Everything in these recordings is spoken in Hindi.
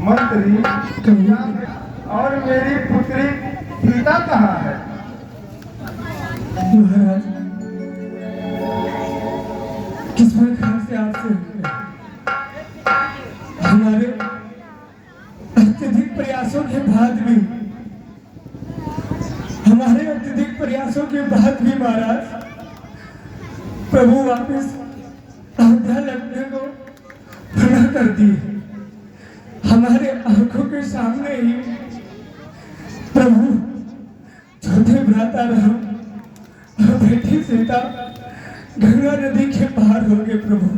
मंत्री और मेरी पुत्री सीता कहाँ है? महाराज, किस्मत खान से आपसे हमारे अत्यधिक प्रयासों के बाद भी महाराज प्रभु वापस अयोध्या लौटने को मना कर दिए। हमारे आंखों के सामने ही प्रभु छोटे भ्राता राम और बेटी सीता गंगा नदी के पार हो गए। प्रभु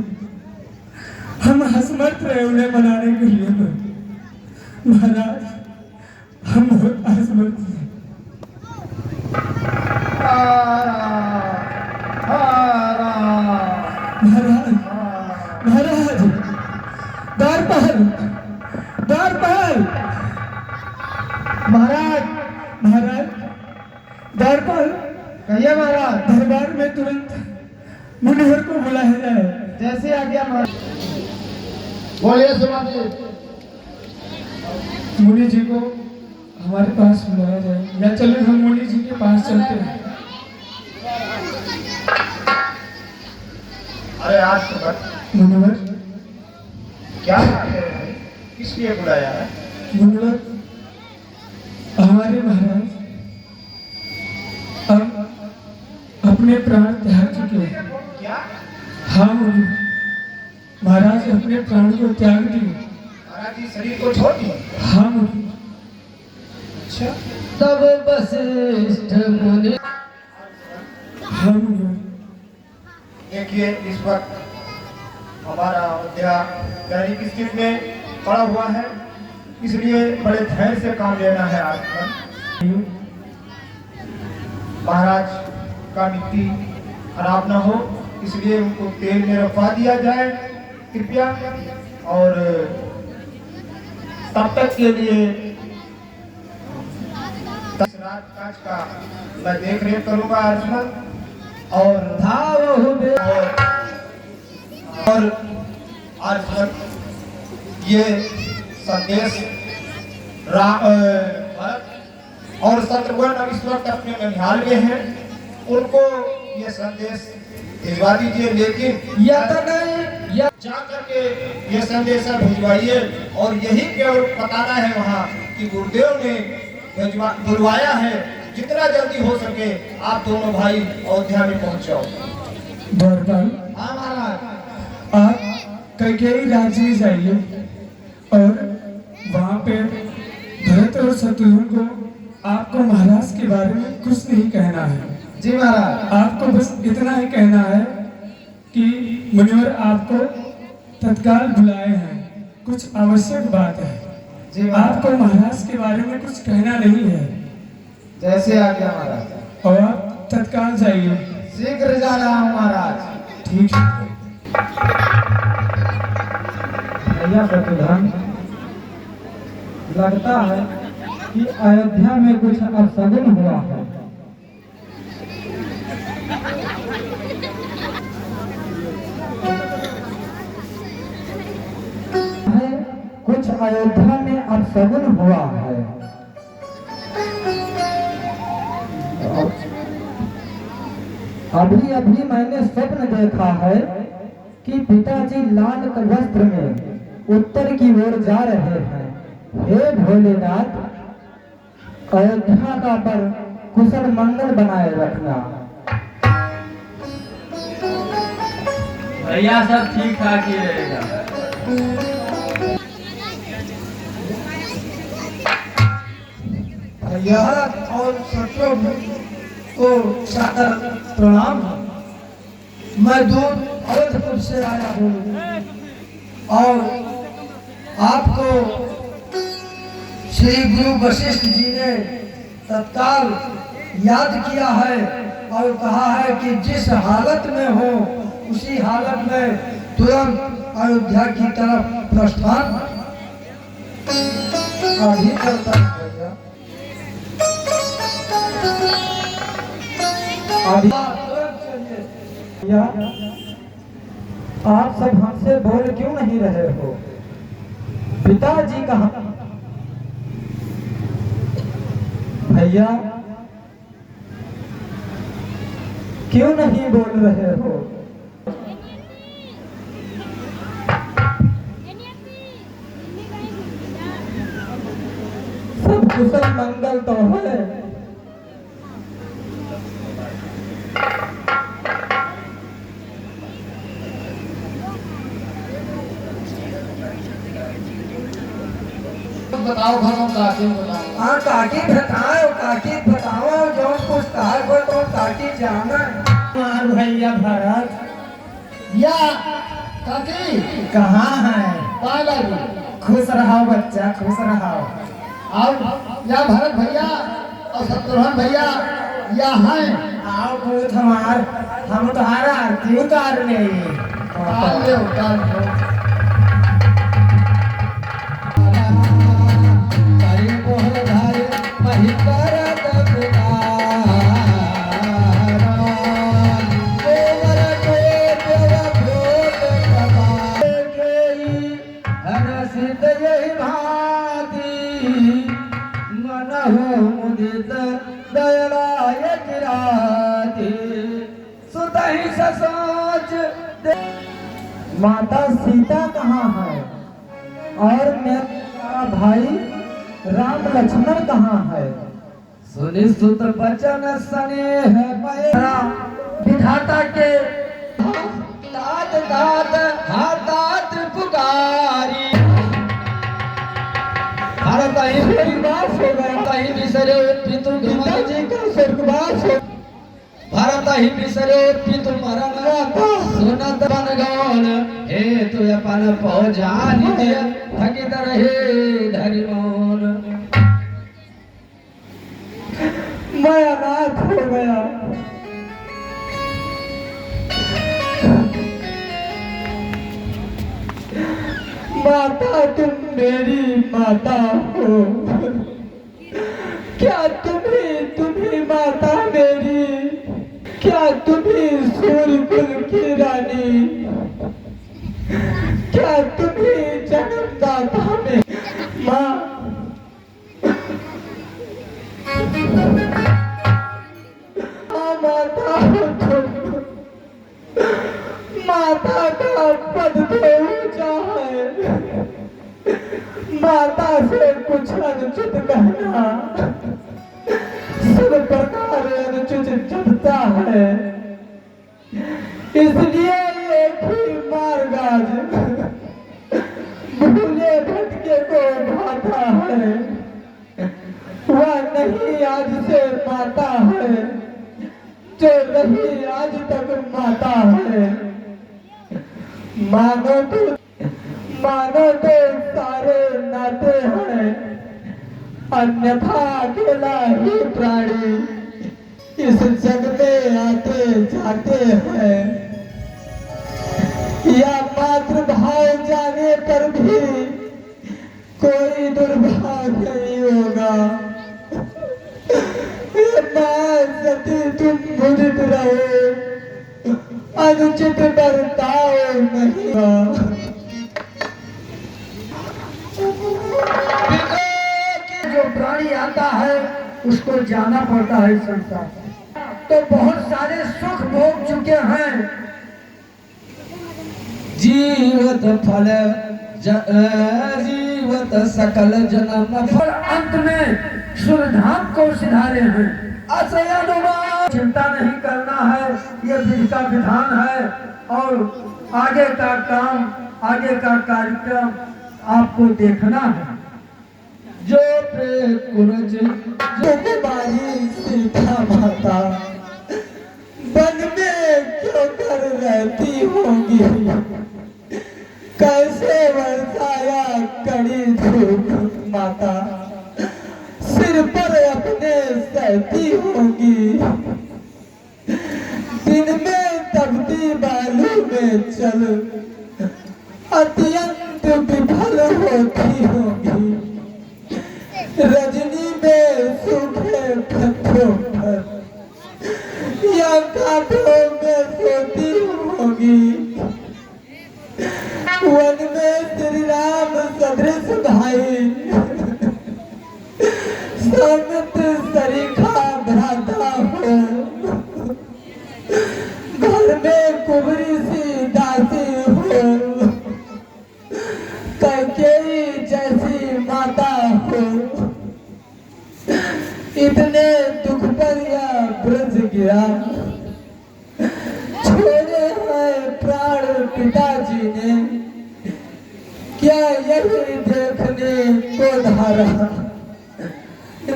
हम असमर्थ रहे उन्हें मनाने के लिए। महाराज हम बहुत असमर्थ हैं। महाराज महाराज द्वारपाल द्वारपाल महाराज महाराज द्वारपाल कहिए महाराज। दरबार में तुरंत मुनिवर को बुलाया जाए। जैसे आ गया महाराज। बोलिए सुनाते। मुनि जी को हमारे पास बुलाया जाए या चलो हम मुनि जी के पास चलते हैं। अरे आज तो मुनिवर क्या किस लिए बुलाया है? मुनिवर हमारे महाराज अब अपने प्राण त्याग चुके हैं। क्या? हाँ मुनिवर, महाराज अपने प्राण को त्याग दिए। महाराज जी शरीर को छोड़ दिया? हाँ मुनिवर। अच्छा तब वशिष्ठ मुनि। हाँ मुनिवर। देखिए इस वक्त हमारा अयोध्या गहरी की स्थिति में पड़ा हुआ है, इसलिए बड़े धैर्य से काम लेना है। आज पर महाराज का मिट्टी खराब ना हो, इसलिए उनको तेल में रखवा दिया जाए कृपया। और तब तक के लिए राजकाज का मैं देख रेख करूंगा आजमल। और आजमल ये संदेश भरत और शत्रुघ्न अब इस वक्त अपने ननिहाल में हैं, उनको ये संदेश भिजवा दीजिए। लेकिन जा करके ये संदेश भिजवाइए और यही केवल बताना है वहाँ कि गुरुदेव ने बुलवाया है। जितना जल्दी हो सके आप दोनों भाई अयोध्या में पहुँच जाओ। द्वारपाल, हाँ महाराज। आप कैकेयी राज्य में जाइए और वहाँ पे भरत और शत्रुघ्न को आपको महाराज के बारे में कुछ नहीं कहना है। जी महाराज। आपको बस इतना ही कहना है कि मुनिवर आपको तत्काल बुलाए हैं, कुछ आवश्यक बात है। जी आपको महाराज के बारे में कुछ कहना नहीं है। जैसे आ गया महाराज। और आप तत्काल जाइए। शीघ्र जा रहा हूँ महाराज। ठीक है। भैया शत्रुघ्न, लगता है कि अयोध्या में कुछ अपशगुन हुआ है। कुछ अयोध्या में अपशगुन हुआ है। अभी अभी मैंने स्वप्न देखा है कि पिताजी लाल वस्त्र में उत्तर की ओर जा रहे हैं। हे भोलेनाथ, अयोध्या का पर कुशल मंगल बनाए रखना। भैया सब ठीक ठाक ही रहेगा। भैया और शत्रुघ्न को सादर प्रणाम। मैं दूर अवधपुर से आया हूँ और आपको श्री गुरु वशिष्ठ जी ने तत्काल याद किया है और कहा है कि जिस हालत में हो उसी हालत में तुरंत अयोध्या की तरफ प्रस्थान अभी करता है। आप सब हमसे बोल क्यों नहीं रहे हो? पिताजी कहाँ? भैया क्यों नहीं बोल रहे हो? सब कुशल मंगल तो है। बताओ घरों काकी बताओ। हाँ काकी बताओ जो पूछता है वो तो काकी जाना। हाँ भैया भरत या काकी कहाँ है? पाला खुश रहो बच्चा, खुश रहो। और या भरत भैया और शत्रुघ्न भैया या हैं। आओ पूत हमार, हम तुम्हारा आरती उतारने। उतार लो। माता सीता कहाँ है? और मेरा भाई राम लक्ष्मण कहाँ है? सुनि सुत बचन स्नेह मेरा विधाता के तात तात हाथ पुकारी। भारत ही स्वर्गवास हो गया, कहीं बिसरे पितु पिताजी का स्वर्गवास हो। भारत ही बिसरे पितु मरण सुनत बन गौन हे तु अपन पौजा नित्य थकित रहे धरि मौन। मैं अनाथ हो गया। माता तुम मेरी माता हो। क्या तुम्ही माता मेरी? क्या तुम्ही सूर्यकुल की रानी? क्या तुम्ही जन्मदाता में माँ? माता हो तुम। माता का पद तो ऊंचा है। माता से कुछ अनुचित कहना सब प्रकार अनुचित चढ़ता है। इसलिए एक ही मार्ग आज भूले भटके को भाता है। वह नहीं आज से माता है जो रही आज तक माता है। मानो तो सारे नाते हैं, अन्यथा अकेला ही प्राणी इस जग में आते जाते हैं। या मातृभाव जाने पर भी कोई दुर्भाग्य नहीं होगा। माँ सती तुम मुदित रहो, अनुचित बर्ताव नहीं होगा। जो प्राणी आता है उसको जाना पड़ता है संसार। तो बहुत सारे सुख भोग चुके हैं। जीवत फल जीवत सकल जन्म और अंत में सुरधाम को सिधारे हैं। चिंता नहीं करना है, ये विधि का विधान है और आगे का काम, आगे का कार्यक्रम आपको देखना है। जो कुरज जो कुमारी सीता माता वन में क्यों कर रहती होगी? कैसे बरसाया कड़ी धूप माता सिर पर अपने सहती होगी। दिन में तपती बालू में चल अत्यंत विफल होती होगी। रजनी में सूखे पत्थरों पर या कांटों में सोती होगी। वन में श्री राम सदृश भाई संत सरीखा भ्राता हो, घर में कुबरी सी दासी हो, कैकेयी जैसी माता हो, इतने दुख पर यह ब्रज गया, छोड़े हैं प्राण पिताजी ने, क्या यही देखने को धारा,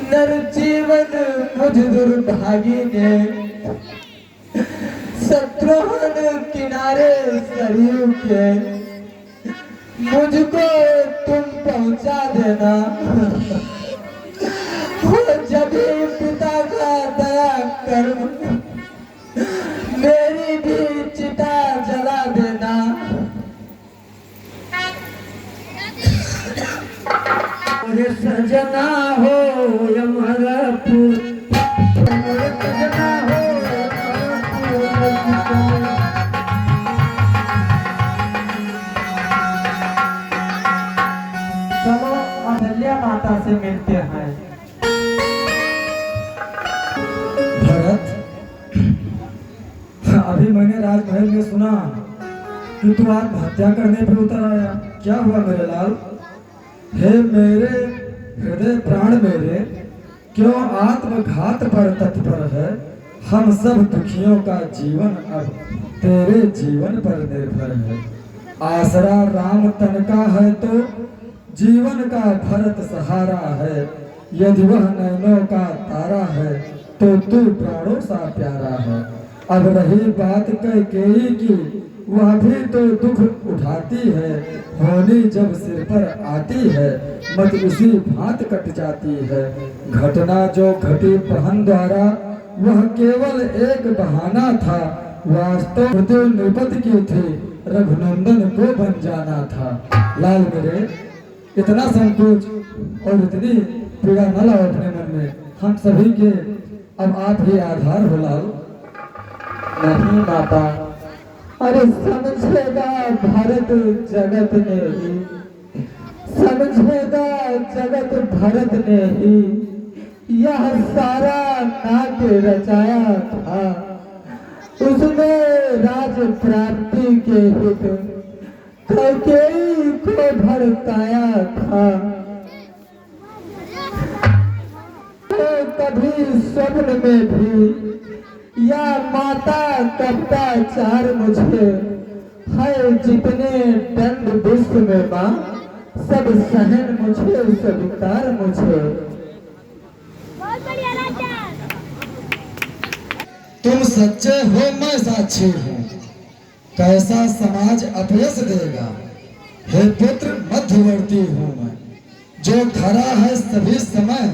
नर जीवन मुझ दुर्भागी ने, शत्रुघ्न किनारे सरयू के, मुझको तुम पहुंचा देना, हो जब ही पिता का दया कर्म, मेरी भी चिता जला देना। अरे सजना हो यमरपुर, अरे सजना हो यमरपुर। चलो अहल्या माता से मिलते हैं। भरत, अभी मैंने राजमहल में सुना कि तू आत्महत्या करने पे उतर आया, क्या हुआ मेरे लाल? हे मेरे हृदय प्राण मेरे, क्यों आत्मघात पर तत्पर है? हम सब दुखियों का जीवन अब तेरे जीवन पर निर्भर है। आसरा राम तन का है तो जीवन का भरत सहारा है, यदि वह नैनों का तारा है तो तू प्राणों सा प्यारा है। अब रही बात कैकेयी की, वह भी तो दुख उठाती है, होनी जब सिर पर आती है, मत उसी भांत कट जाती है। घटना जो घटी बहन द्वारा, वह केवल एक बहाना था, वास्तव मृत्यु निपत की थी, रघुनंदन को बन जाना था। लाल मेरे, इतना संकोच और इतनी पीड़ा न लाओ अपने मन में, हम सभी के अब आप ही आधार हो लाल। नहीं माता, अरे समझेगा भारत जगत ने ही, समझेगा जगत भरत ने ही, यह सारा नाट्य रचाया था, उसमें राज प्राप्ति के हित कैकेयी को भड़काया था। तो कभी स्वप्न में भी या माता कप्ताचार मुझे है, जितने दंड विश्व में माँ, सब सहन मुझे, स्वीकार मुझे। तुम सच्चे हो, मैं साक्षी हूँ, कैसा समाज अपयश देगा। हे पुत्र मध्यवर्ती हूँ मैं, जो खरा है सभी समय,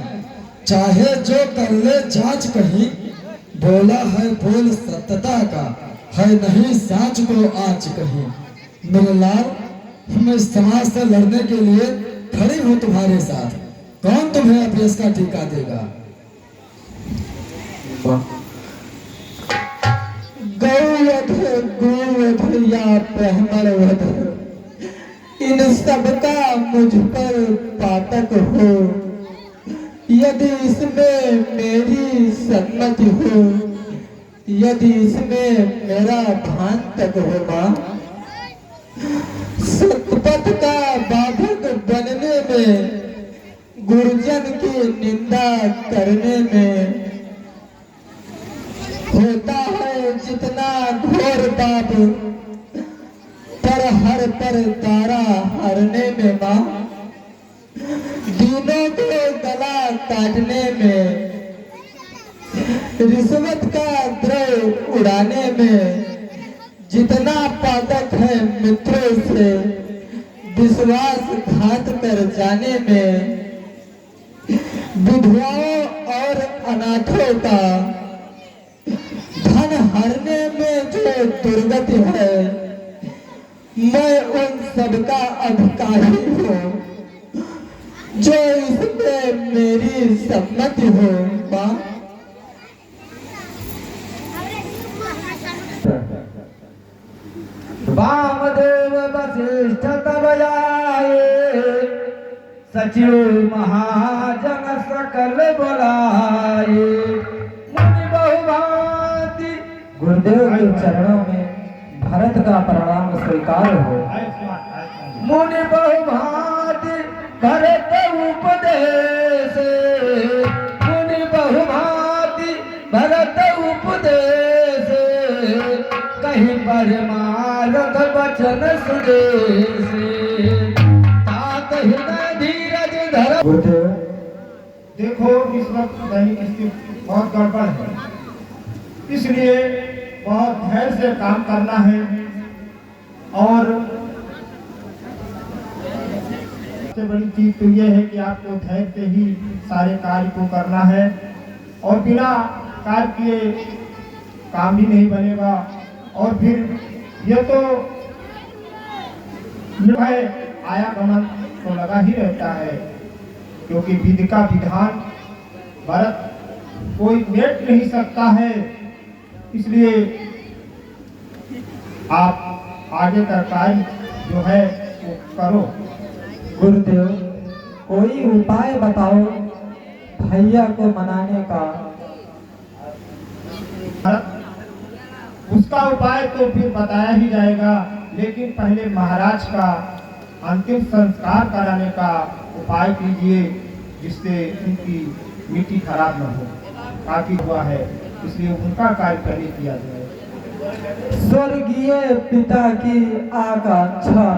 चाहे जो कर ले जांच कहीं, बोला है बोल सत्यता का, है नहीं साँच को आँच कहीं। मेरे लाल, मैं इस समाज से लड़ने के लिए खड़ी हूँ तुम्हारे साथ, कौन तुम्हें अपयश का टीका देगा? गौवध गोवध या ब्राह्मण वध, इन सब का मुझ पर पातक हो, यदि इसमें मेरी सम्मति हो, यदि इसमें मेरा भान तक हो माँ, सतपथ का बाधक बनने में, गुरुजन की निंदा करने में, होता है जितना घोर पाप, पर हर पर तारा हरने में माँ, दीनों को गला काटने में, रिश्वत का द्रव उड़ाने में, जितना पातक है मित्रों से विश्वासघात कर जाने में, विधवाओं और अनाथों का धन हरने में जो दुर्गति है, मैं उन सबका अधिकारी हूँ, जो इसमें मेरी सम्मति हो माँ। वामदेव वशिष्ठ तब आए, सचिव महाजन सकल बुलाए मुनि बहुभांति। गुरुदेव के चरणों में भरत का प्रणाम स्वीकार हो। मुनि बहुभांति भरत उपदेश, मुनि बहुभांति भरत उपदेश, कहीं परमारथ वचन सुदेश, तात हृदय धीरज धर। गुरुदेव देखो इस वक्त दैनिक स्थिति बहुत गड़बड़ है, इसलिए बहुत धैर्य से काम करना है और सबसे बड़ी चीज तो ये है कि आपको धैर्य से ही सारे कार्य को करना है और बिना कार्य किए काम भी नहीं बनेगा। और फिर ये तो है आयागमन तो लगा ही रहता है, क्योंकि विधि का विधान भरत कोई मेट नहीं सकता है, इसलिए आप आगे का कार्य जो है वो करो। गुरुदेव कोई उपाय बताओ भैया को मनाने का। उसका उपाय तो फिर बताया ही जाएगा, लेकिन पहले महाराज का अंतिम संस्कार कराने का उपाय कीजिए, जिससे उनकी मिट्टी खराब न हो। काफी हुआ है, इसलिए उनका कार्य पहले किया जाए। स्वर्गीय पिता की आकांक्षा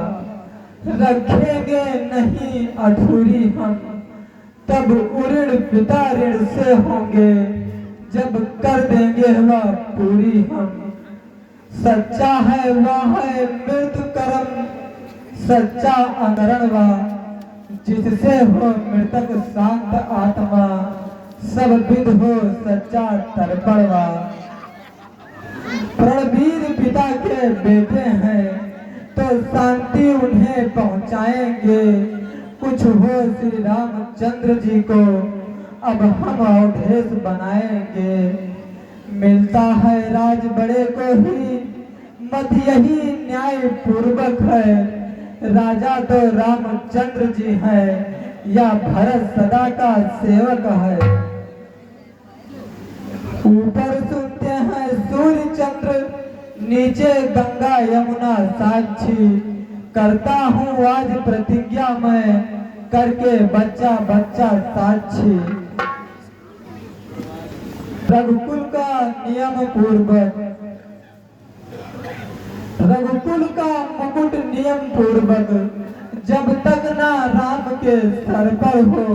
रखेंगे नहीं अधूरी हम, तब ऋण पिता ऋण से होंगे, जब कर देंगे वह पूरी हम। सच्चा है वह है मृत्यु कर्म, सच्चा अनरण वह, जिससे हो मृतक शांत आत्मा, सब विध हो सच्चा तर्पण वह। प्रणवीर पिता के बेटे हैं तो शांति उन्हें पहुंचाएंगे, कुछ हो श्री रामचंद्र जी को अब हम अवधेश बनाएंगे। मिलता है राज बड़े को ही, मत यही न्याय पूर्वक है, राजा तो रामचंद्र जी है या भरत सदा का सेवक है। ऊपर सुनते हैं सूर्य चंद्र, नीचे गंगा यमुना साक्षी, करता हूँ आज प्रतिज्ञा मैं, करके बच्चा बच्चा साक्षी। रघुकुल का नियम पूर्वक, रघुकुल का मुकुट नियम पूर्वक, जब तक ना राम के सर पर हो,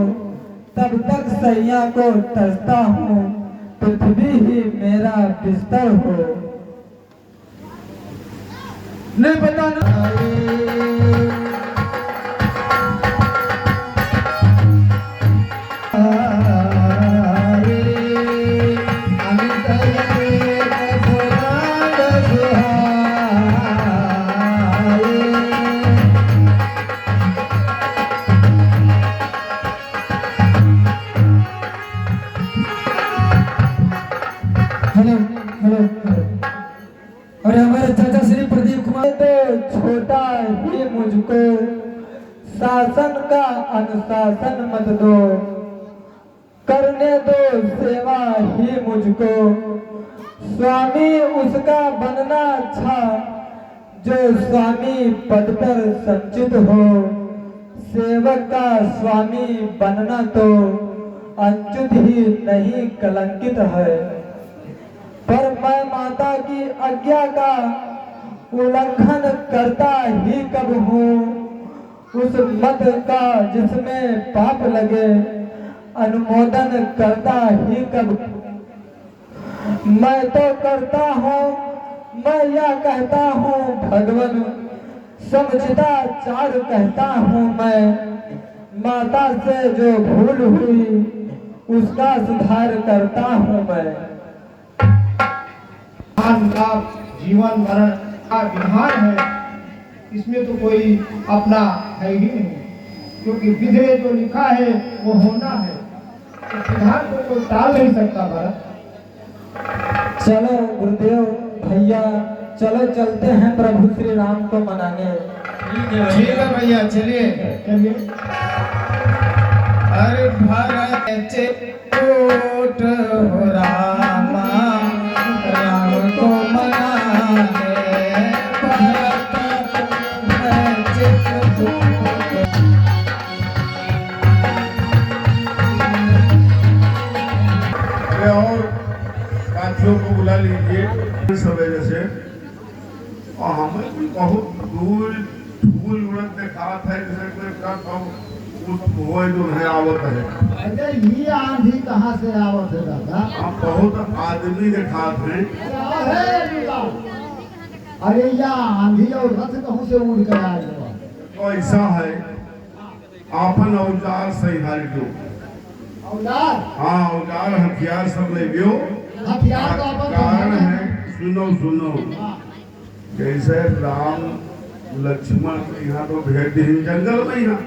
तब तक सैया को तरसता हूँ, पृथ्वी ही मेरा बिस्तर हो। नहीं पता हेलो हेलो और हमारे चाचा श्री प्रदीप कुमार तो छोटा ही मुझको, शासन का अनुशासन मत दो, करने दो सेवा ही मुझको। स्वामी उसका बनना अच्छा, जो स्वामी पद पर संचित हो, सेवक का स्वामी बनना तो अंचुत ही नहीं कलंकित है। पर मैं माता की आज्ञा का उल्लंघन करता ही कब हूँ, उस मत का जिसमें पाप लगे अनुमोदन करता ही कब। मैं तो करता हूँ, मैं यह कहता हूँ भगवन, समझता चार कहता हूँ मैं, माता से जो भूल हुई उसका सुधार करता हूँ मैं। का जीवन मरण का विधान है, इसमें तो कोई अपना है ही नहीं, क्योंकि विधि में जो लिखा है वो होना है, तो विधान को कोई टाल नहीं सकता। भरत चलो गुरुदेव भैया, चलो चलते हैं प्रभु श्री राम को मनाने। ठीक है भैया, चलिए चलिए। भरत चित्रकूट हो रामा राम को मनाने भरत है चित्रकूट। और साथियों को बुला लीजिए सवेरे से। और हमें बहुत धूल धूल उड़त दिखात है जैसे कोई का उस हुए जो है आवत है। अरे ये आंधी कहाँ से आवत है दादा? आप बहुत आदमी दिखात हैं। अरे या आंधी और रथ कहूँ से उड़ कर आ गया। तो ऐसा है आपन औजार सही हाल दो। औजार हाँ औजार हथियार सब ले लियो। हथियार तो अपन कारण है सुनो सुनो जैसे राम लक्ष्मण के यहाँ तो भेज दी जंगल में यहाँ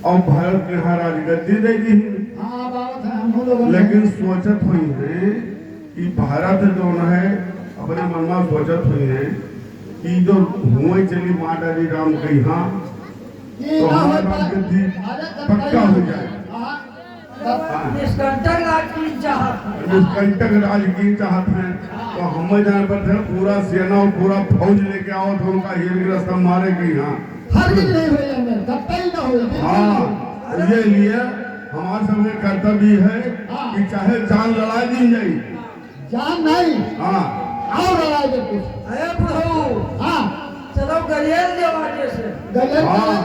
और भरत के यहाँ राजगद्दी दे दी। हाँ बात है हम लोग लेकिन सोचत हुई है कि भारत जो है अपने मन में सोचत हुई है कि जो हुए चली माँ डाली राम के यहाँ तो हमारा राजगद्दी पक्का हो जाए। निष्कंटक राज की चाहत है। निष्कंटक राज की चाहत है तो हम जाने पर थे पूरा सेना और पूरा फौज लेके आओ तो उनका हीर मारे के यहाँ हर दिन नहीं हुए हमें कतई ना हुए। हाँ ये लिए हमारे सबके कर्तव्य है कि चाहे जान लड़ा दी जाए जान नहीं हाँ और लड़ाई दे कुछ। अरे प्रभु हाँ चलो गलियल जवानी से गजल हाँ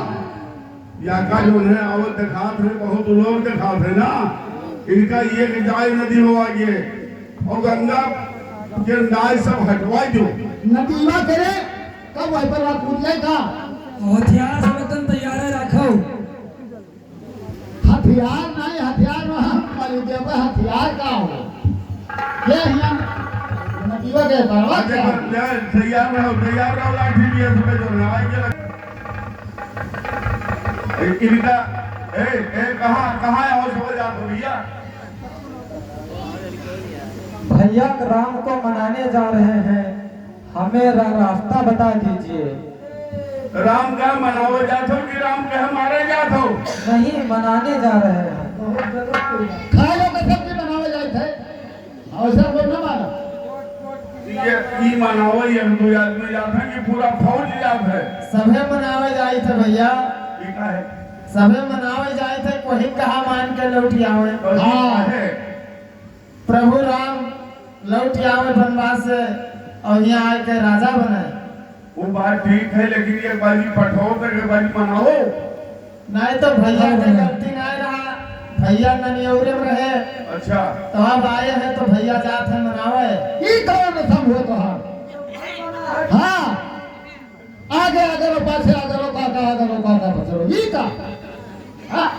या का जो है आवत दिखात है बहुत लोग दिखात है ना इनका ये कि जाए नदी हो आगे और गंगा के नाय सब हटवा दो। नदीवा करे कब वही पर बात पूछ जाए का हथियार सब एकदम तैयार रखो। हथियार नहीं हथियार वहाँ मालिक पे हथियार का हो ये हम नदीवा के परवा तैयार रहो लाठी लिए सुबह जो लड़ाई के इनका कहाँ है और समझ आप भैया भैया राम को मनाने जा रहे हैं हमें रास्ता बता दीजिए। राम का मनाओ जात हो कि राम का मारे जात हो? नहीं मनाने जा रहे हैं। खाए लोग सब्जी बनावे जाए थे अवसर को न माना ये मनाओ ये दो आदमी जात है कि पूरा फौज जात है? सभे मनावे जाए थे भैया ठीक है सभे मनावे जाए थे कोई कहा मान के लौट आवे। हाँ है प्रभु राम लौट आवे वनवास से और यहाँ आके राजा बने। वो बात ठीक है लेकिन ये बाजी पठो करके बाजी मनाओ नहीं तो भैया की गलती नहीं रहा भैया ननियौरे में रहे। अच्छा तो अब आए हैं तो भैया जात है मनावे। ये कौन सब हो तो हाँ आगे आगे लो पाछे आगे लो काका बचो ये का हाँ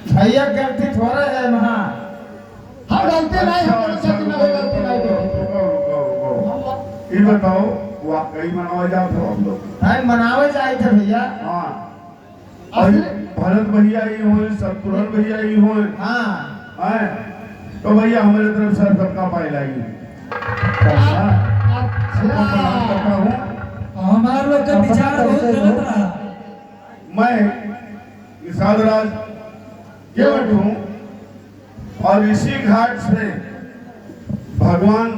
भैया गलती थोड़े है वहाँ। हम गलती नहीं हम गलती नहीं ये बताओ वाकई मनावा जात हो हम लोग? नहीं मनावे जाए थे भैया। हाँ और भरत भैया ही हो शत्रुघ्न भैया ही हो हाँ हैं तो भैया हमारे तरफ से सबका पाई लागी करता हूँ। हमारे लोग का विचार बहुत गलत रहा। मैं निषाद राज केवट हूँ और इसी घाट से भगवान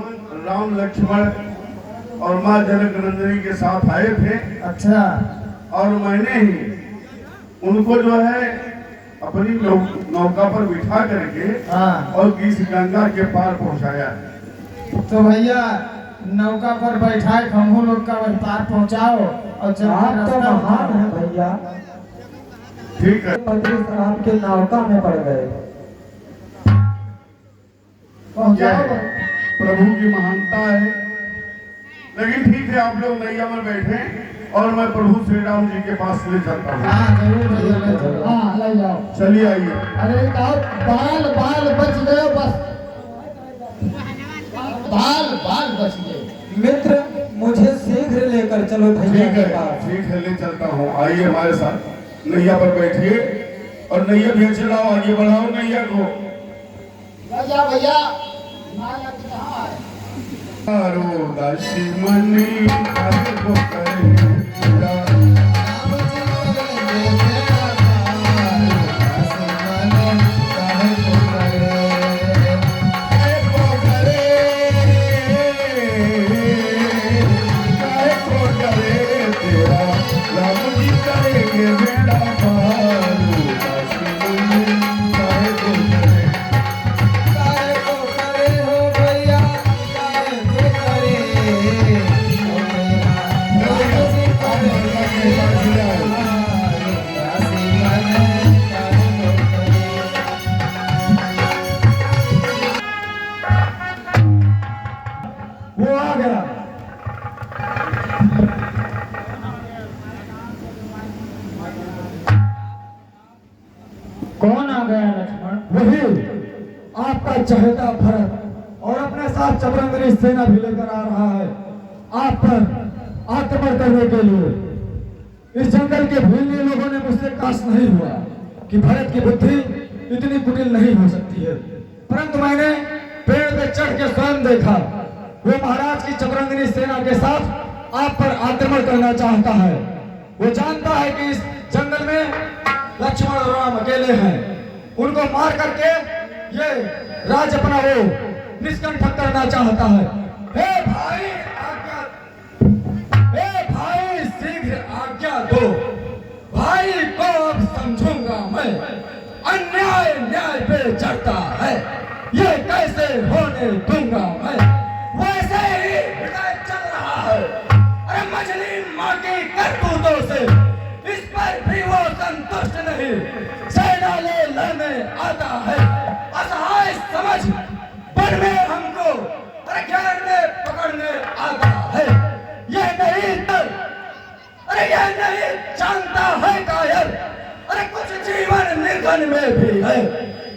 राम लक्ष्मण और माँ जनक नंदिनी के साथ आए थे। अच्छा और मैंने ही उनको जो है अपनी नौका पर बिठा करके हाँ और इस गंगा के पार पहुंचाया। तो भैया नौका पर बैठाए हम लोग का वही पार पहुंचाओ और जब आप तो महान है भैया। ठीक है आपके नौका में पड़ गए पहुंचाओ प्रभु की महानता है लेकिन ठीक है आप लोग नैया में बैठे और मैं प्रभु श्री राम जी के पास ले चलता हूँ। हाँ जरूर भैया ले चलो। हाँ ले जाओ। चलिए आइए। अरे कहो बाल बाल बच गए बस बाल बच गए। मित्र मुझे शीघ्र लेकर चलो भैया के पास। ठीक है ले चलता हूँ आइए हमारे साथ नैया पर बैठिए और नैया भेज चलाओ आगे बढ़ाओ नैया को। भैया भैया माया कहाँ है? मनी को करें गया लक्ष्मण? वही आपका चहेता भरत और अपने साथ चतुरंगनी सेना भी लेकर आ रहा है आप पर आक्रमण करने के लिए। इस जंगल के भीलनी लोगों ने मुझसे काश नहीं हुआ कि भरत की बुद्धि इतनी कुटिल नहीं हो सकती है, परंतु मैंने पेड़ पे चढ़ के स्वयं देखा वो महाराज की चतुरंगनी सेना के साथ आप पर आक्रमण करना चाहता है। वो जानता है कि इस जंगल में लक्ष्मण और राम अकेले हैं, उनको मार करके ये राज अपना वो निष्कंठक करना चाहता है। हे भाई आज्ञा, हे भाई शीघ्र आज्ञा दो, भाई को अब समझूंगा मैं। अन्याय न्याय पे चढ़ता है, ये कैसे होने दूंगा मैं। वैसे ही हृदय चल रहा है, अरे मछली माँ की करतूतों से इस पर भी वो संतुष्ट नहीं। सेना ले लड़ने आता है, असहाय समझ वन में हमको अरे घेरने पकड़ने आता है। ये नहीं डर, अरे ये नहीं जानता है कायर, अरे कुछ जीवन निर्धन में भी है।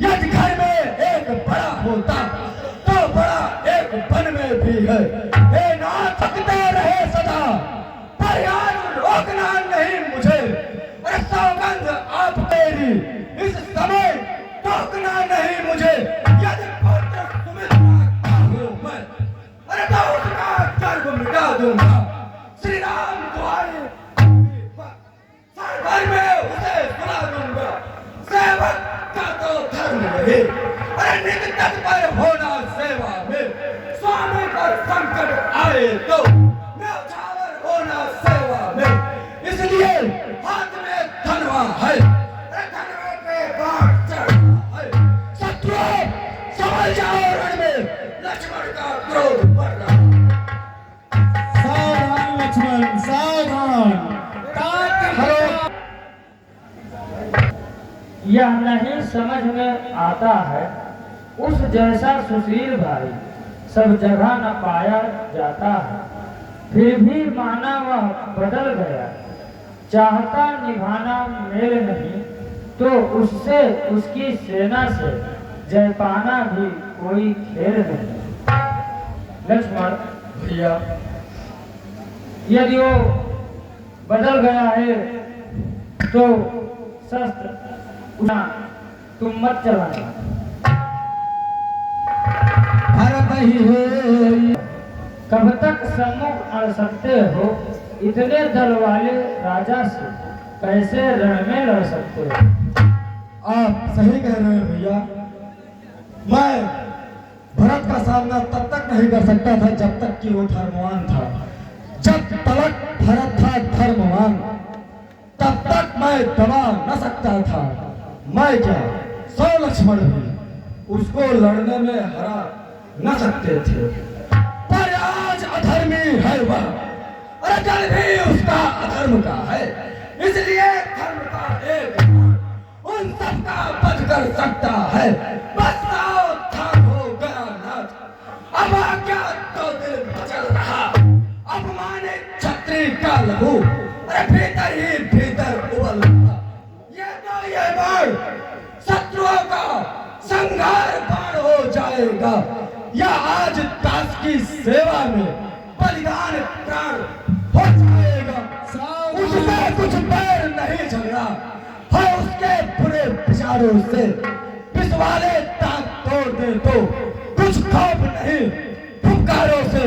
यदि घर में एक बड़ा होता तो बड़ा एक वन में भी है। हे ना थकते रहे सदा, पर यार रोकना नहीं मुझे। अरे सौगंध आप तेरी इस समय रोकना नहीं मुझे। यदि पुत्र सुमित्रा का हूं मैं, अरे तो उसका गर्भ मिटा दूंगा। श्री राम तुम्हारी घर में उसे सुला दूंगा। सेवक का तो धर्म नहीं, अरे नित्य पर होना सेवा में। स्वामी पर संकट आए तो न्यौछावर होना सेवा में। इसलिए हाथ में धनवा है, अरे धनवे पे बाढ़ चढ़ा है। शत्रुओं समझ जाओ रण में लक्ष्मण का क्रोध बढ़ रहा। सावधान लक्ष्मण सावधान। यह नहीं समझ में आता है, उस जैसा सुशील भाई सब जगह न पाया जाता है। फिर भी माना वह बदल गया, चाहता निभाना मेल नहीं, तो उससे उसकी सेना से जय पाना भी कोई खेल नहीं। लक्ष्मण भैया यदि वो बदल गया है तो शस्त्र तुम मत चलाना। भारत ही है। कब तक सम्मुख अड़ सकते हो? इतने दल वाले राजा से कैसे रण में लड़ सकते हो? आप सही कह रहे हैं भैया। मैं भरत का सामना तब तक नहीं कर सकता था जब तक कि वो धर्मवान था। जब तक भरत था धर्मवान तब तक मैं दबा न सकता था। मैं क्या 100 लक्ष्मण भी उसको लड़ने में हरा न सकते थे। पर आज अधर्मी है वह, अरे दल भी उसका अधर्म का है। इसलिए धर्म का एक उन सबका वध कर सकता है। बस आओ हो गया नाथ, अब आज्ञा तो दिल मचल रहा। अपमानित क्षत्रिय का लहू अरे भीतर ही भीतर उबल रहा। ये बाण शत्रुओं का संहार बाण हो जाएगा, या आज दास की सेवा में बलिदान प्राण हो जाएगा। उससे कुछ पैर नहीं झगड़ा है, उसके बुरे विचारों से पिछवाले दांत तोड़ दे तो कुछ खौफ नहीं फुकारों से।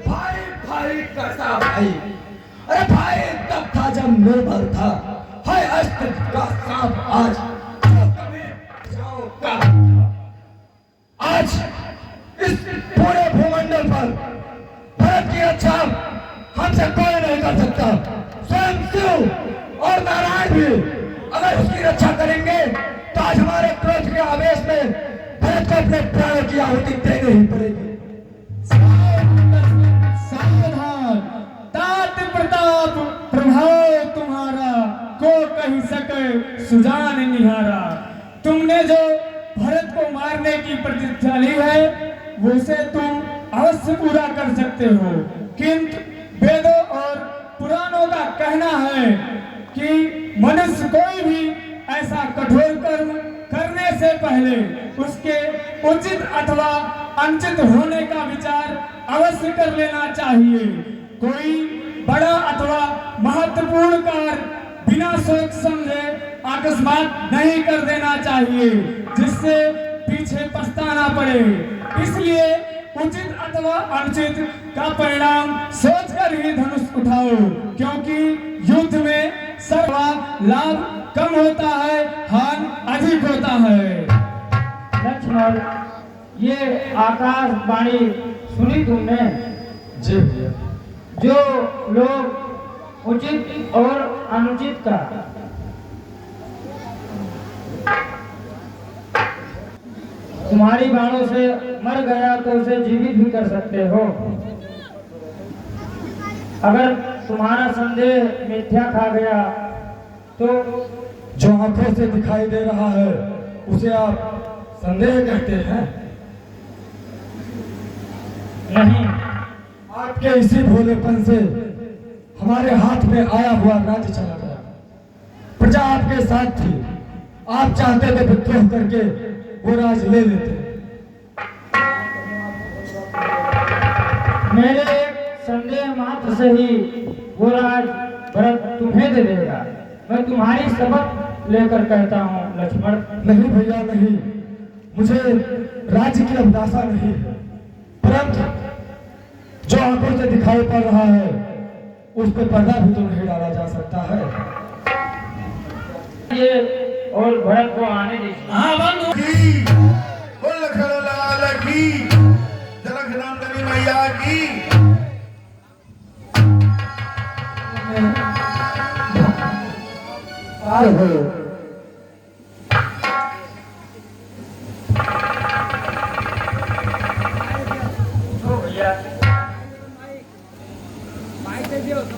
भाई भाई करता भाई, अरे भाई तब था जब निर्भर था। है अस्त्र का सांप आज जो कभी जाओ का। आज इस पूरे भूमंडल पर भारत की रक्षा हमसे कोई नहीं कर सकता। स्वयं शिव और नारायण भी अगर उसकी रक्षा करेंगे तो आज हमारे क्रोध के आवेश में भारत को अपने प्राणों की आहुति देनी ही पड़ेगी। सावधान, तात प्रताप प्रभाव तुम्हारा को कहीं सके सुजान निहारा। तुमने जो भरत को मारने की प्रतिज्ञा ली है उसे तुम अवश्य पूरा कर सकते हो, किंतु वेदों और पुराणों का कहना है कि मनुष्य कोई भी ऐसा कठोर कर्म करने पहले उसके उचित अथवा अनुचित होने का विचार अवश्य कर लेना चाहिए। कोई बड़ा अथवा महत्वपूर्ण कार्य बिना सोच समझे अकस्मात नहीं कर देना चाहिए, जिससे पीछे पछताना पड़े। इसलिए उचित अथवा अनुचित का परिणाम सोचकर ही धनुष उठाओ, क्योंकि युद्ध में सर्वा लाभ कम होता है, हानि अधिक होता है। लक्ष्मण, ये आकाशवाणी सुनी तुमने? जी भैया। जो लोग उचित और अनुचित का तुम्हारी बाणों से मर गया तो उसे जीवित भी कर सकते हो। अगर तुम्हारा संदेह मिथ्या खा गया तो जो आंखों से दिखाई दे रहा है उसे आप संदेह कहते हैं? नहीं, आपके इसी भोलेपन से हमारे हाथ में आया हुआ राज्य चला गया। प्रजा आपके साथ थी, आप चाहते थे विद्रोह करके वो राज ले लेते। मेरे एक संदेह मात्र से ही वो राज भरत तुम्हें दे देगा। मैं तुम्हारी शपथ लेकर कहता हूँ लक्ष्मण। नहीं भैया नहीं, मुझे राज्य की अभिलाषा नहीं, परंतु जो आंखों से दिखाई पड़ रहा है उस पर पर्दा भी तो नहीं डाला जा सकता है। ये और भरत को आने दीजिए। की बोल खरलाल की, जनकनंदनी मैया की।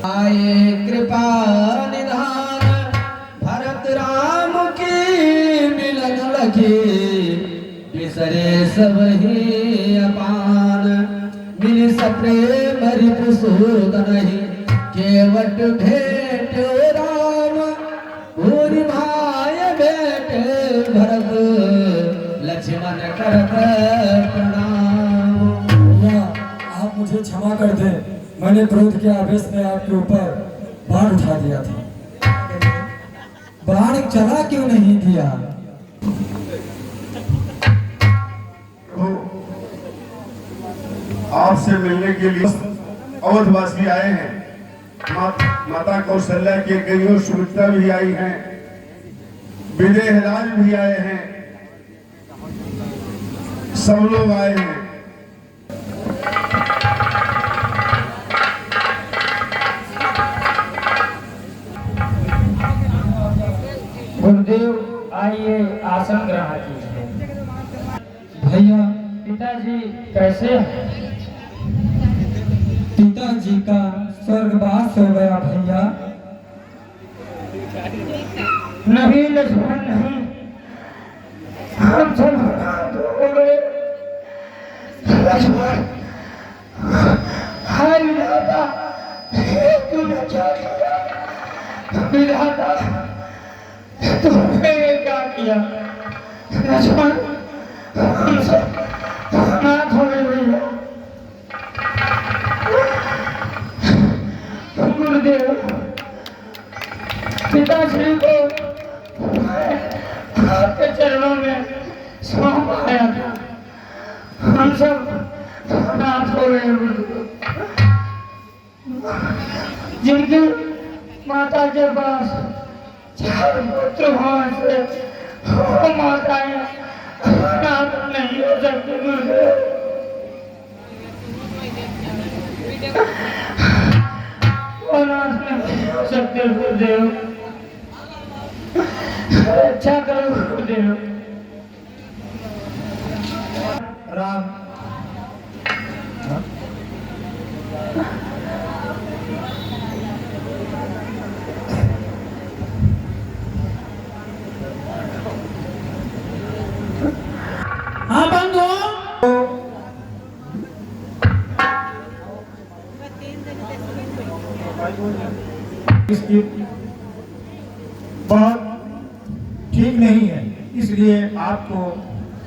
आए कृपा निधान भरत राम की मिलन लगी, बिसरे सब ही अपान मिल सप्रेम रिपुसूद नहीं, केवट भेट राम भूरि भाई बेटे भरत लक्ष्मण करत प्रणाम। भैया आप मुझे क्षमा कर दें, मैंने क्रोध के आवेश में आपके ऊपर बाण उठा दिया था। बाण चला क्यों नहीं दिया? आपसे मिलने के लिए अवधवासी आए हैं। माता कौशल्या के कईयों सुमित्रा भी आई हैं, विदेहराज भी आए हैं, सब लोग आए हैं। गुरुदेव आइए आसन ग्रहण कीजिए। भैया पिताजी कैसे हैं? पिताजी का स्वर्गवास हो गया भैया। नहीं लक्ष्मण नहीं, हम सब हो गए। लक्ष्मण, हाय विधाता, तूने क्या किया? विधाता, तुमने क्या किया? लक्ष्मण, हम सब अनाथ हो गए भैया। गुरुदेव, पिताश्री को आपके चरणों में सौंप आया था, हम सब अनाथ हो गए गुरुदेव। जिनकी माता के पास 4 पुत्र होने से वो माताएं अनाथ नहीं हो सकती गुरुदेव। अनाथ नहीं हो सकते गुरुदेव, अच्छा करो गुरुदेव। राम हाँ बंधु, इसकी बहुत ठीक नहीं है। इसलिए आपको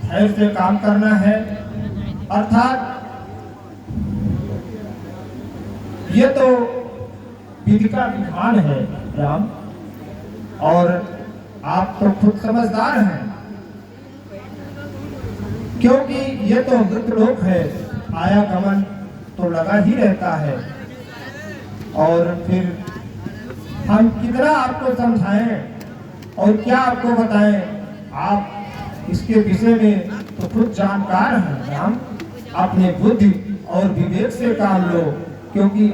धैर्य से काम करना है। अर्थात ये तो विधि का विधान है राम, और आप तो खुद समझदार हैं, क्योंकि ये तो मृतलोक है, आयागमन तो लगा ही रहता है। और फिर हम कितना आपको समझाएं और क्या आपको बताएं, आप इसके विषय में तो खुद जानकार हैं राम। अपने बुद्धि और विवेक से काम लो, क्योंकि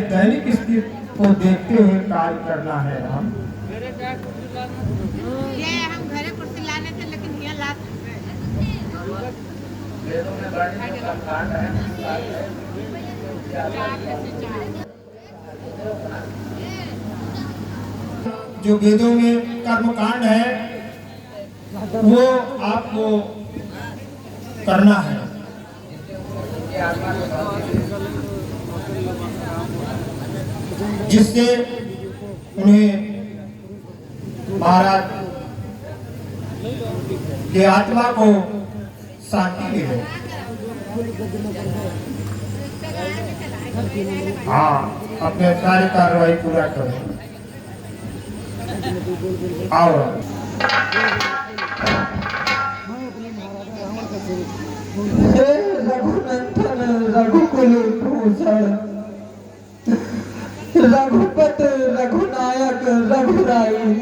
दैनिक स्थिति को देखते हुए कार्य करना है राम। ये हम घरे कुर्सी लाने थे, लेकिन ये ला जो वेदों में कर्मकांड है वो आपको करना है। जिससे उन्हें महाराज के आत्मा को शांति मिले। हाँ, अपने सारी कार्रवाई पूरा करो। आओ हे रघुनंदन रघुकुल भूषण, रघुपत रघुनायक रघुराई,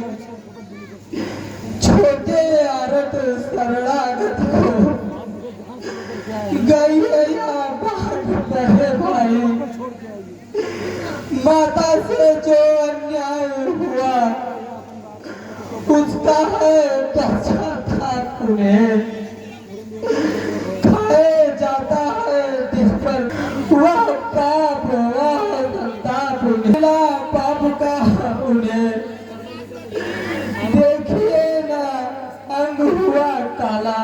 छोटे आरत शरणागत हो गई है या बाढ़ बड़े भाई। माता से जो अन्याय हुआ उसका है पश्चाताप उन्हें, खाए जाता है जिस पर वह पाप, वह संताप मिला पाप का उन्हें। देखिए ना अंग हुआ काला,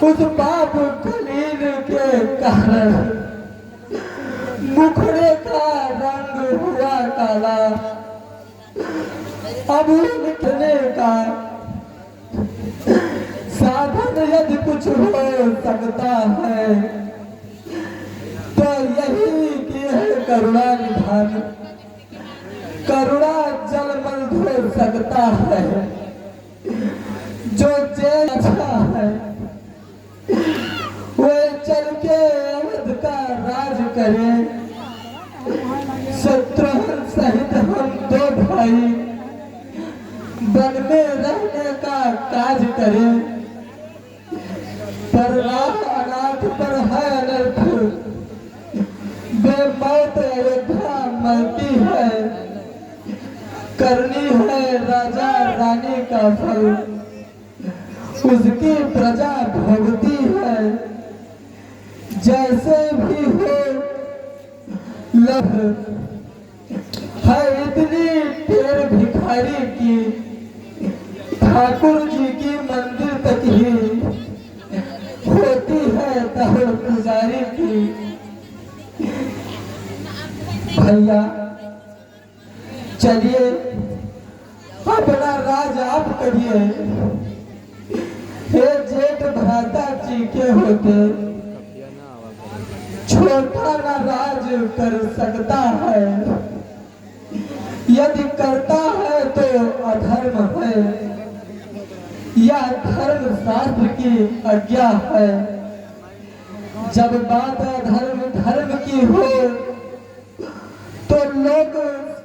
उस पाप खलील के कारण मुखड़े का रंग हुआ काला। अब मिटने का साधन यदि कुछ हो सकता है तो यही कि है करुणा निधान। करुणा जलमल धो सकता है, जो जेल अच्छा है वो चल के अवध का राज करे। शत्रुघ्न सहित हम दो भाई वन में रहने का काज करें। पर अनाथ पर है अनर्थ, बेमौत अयोध्या मरती है। करनी है राजा रानी का फल, उसकी प्रजा भोगती है। जैसे भी हो लभ है इतनी ढेर भिखारी की, ठाकुर जी की मंदिर तक ही होती है दहड़ पुजारी की। भैया चलिए अपना राज आप करिए। हे जेठ भ्राता जी के होते छोटा ना राज कर सकता है। यदि करता है तो अधर्म है, या धर्म शास्त्र की आज्ञा है। जब बात अधर्म धर्म की हो तो लोग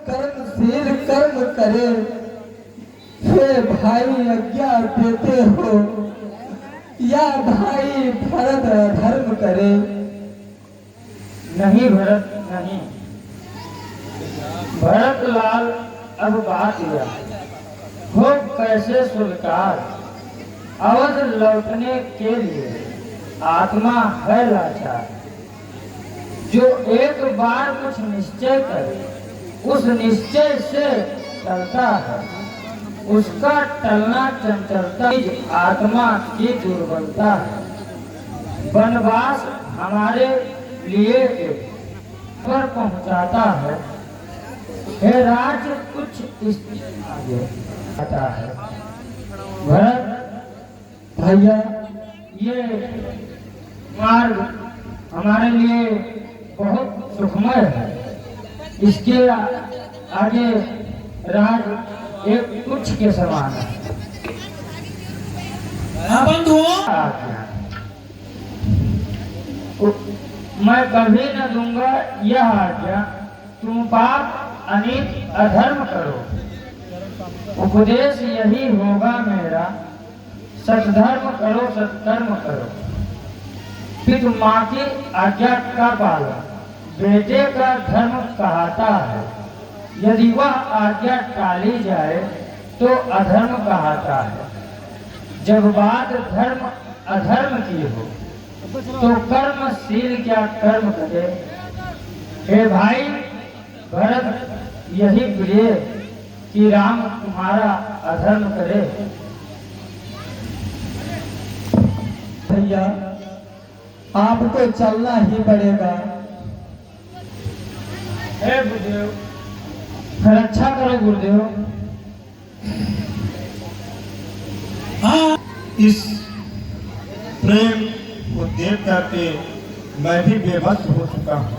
कर्मशील कर्म करे। हे भाई आज्ञा देते हो या भाई भरत अधर्म करे? नहीं भरत नहीं, भरत लाल अब बात लिया हो कैसे स्वीकार। अवध लौटने के लिए आत्मा है लाचार। जो एक बार कुछ निश्चय करे उस निश्चय से टलता है, उसका टलना चंचलता आत्मा की दुर्बलता है। वनवास हमारे लिए पर पहुंचाता है। हे राज्य कुछ इस आगे आता है। भरत भैया, ये मार्ग हमारे लिए बहुत सुखमय है। इसके आगे राज एक तुच्छ के समान है। मैं कभी न दूंगा यह आज्ञा, तुम पाप अनित अधर्म करो। उपदेश यही होगा मेरा, सत्धर्म करो सत्कर्म करो। पिता माँ की आज्ञा का पालन बेटे का धर्म कहता है। यदि वह आज्ञा टाली जाए तो अधर्म कहता है। जब बात धर्म अधर्म की हो तो कर्मशील क्या कर्म करे। हे भाई भरत, यही प्रिय कि राम तुम्हारा अधर्म करे। भैया, आपको चलना ही पड़ेगा। हे गुरुदेव, रक्षा करो गुरुदेव। इस प्रेम को देख करके मैं भी बेबस हो चुका हूँ।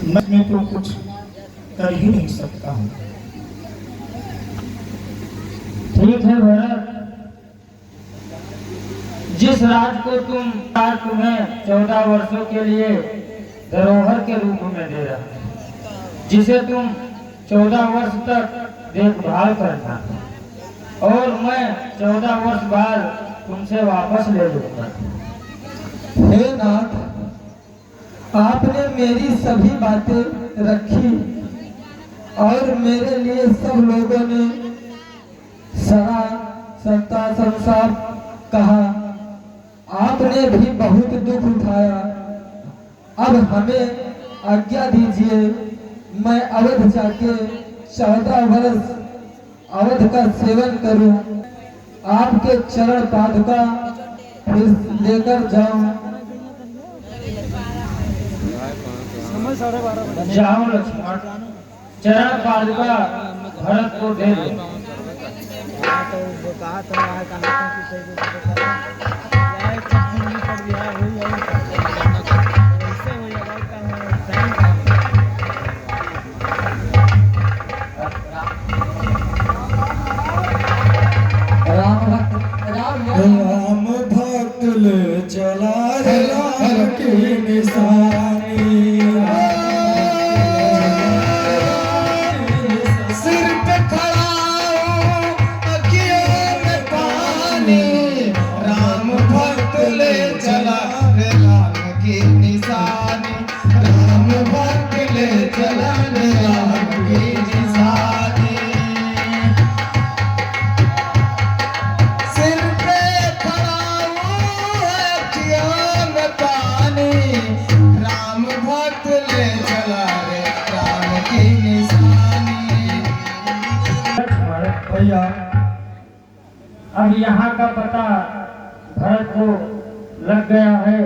मैं तो कुछ कर ही नहीं सकता हूँ। ठीक है भरत, जिस राज को तुम्हें 14 वर्षों के लिए धरोहर के रूप में दे रहा है, जिसे तुम 14 वर्ष तक देखभाल करना, और मैं 14 वर्ष बाद तुमसे वापस ले लूंगा। हे नाथ, आपने मेरी सभी बातें रखी और मेरे लिए सब लोगों ने सरा संता संसार कहा। आपने भी बहुत दुख उठाया। अब हमें आज्ञा दीजिए, मैं अवध जाके 14 वर्ष अवध का सेवन करूं, आपके चरण पादुका फिर लेकर जाऊं। जाओ लक्ष्मण, चरण पादुका भरत को दे दो। राम भक्त ले चला राम की निशानी, सिर पे खड़ा अखियों में पानी। राम भक्त ले चला राम की निशानी, राम भक्त ले चला राम की निशानी। सिर पे खड़ा अखियों में पानी, राम भक्त ले चला रे राम की निशानी। भैया, अब यहाँ का पता भरत को लग गया है।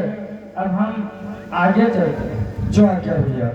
अब हम आगे चलते हैं। जो आज्ञा भैया।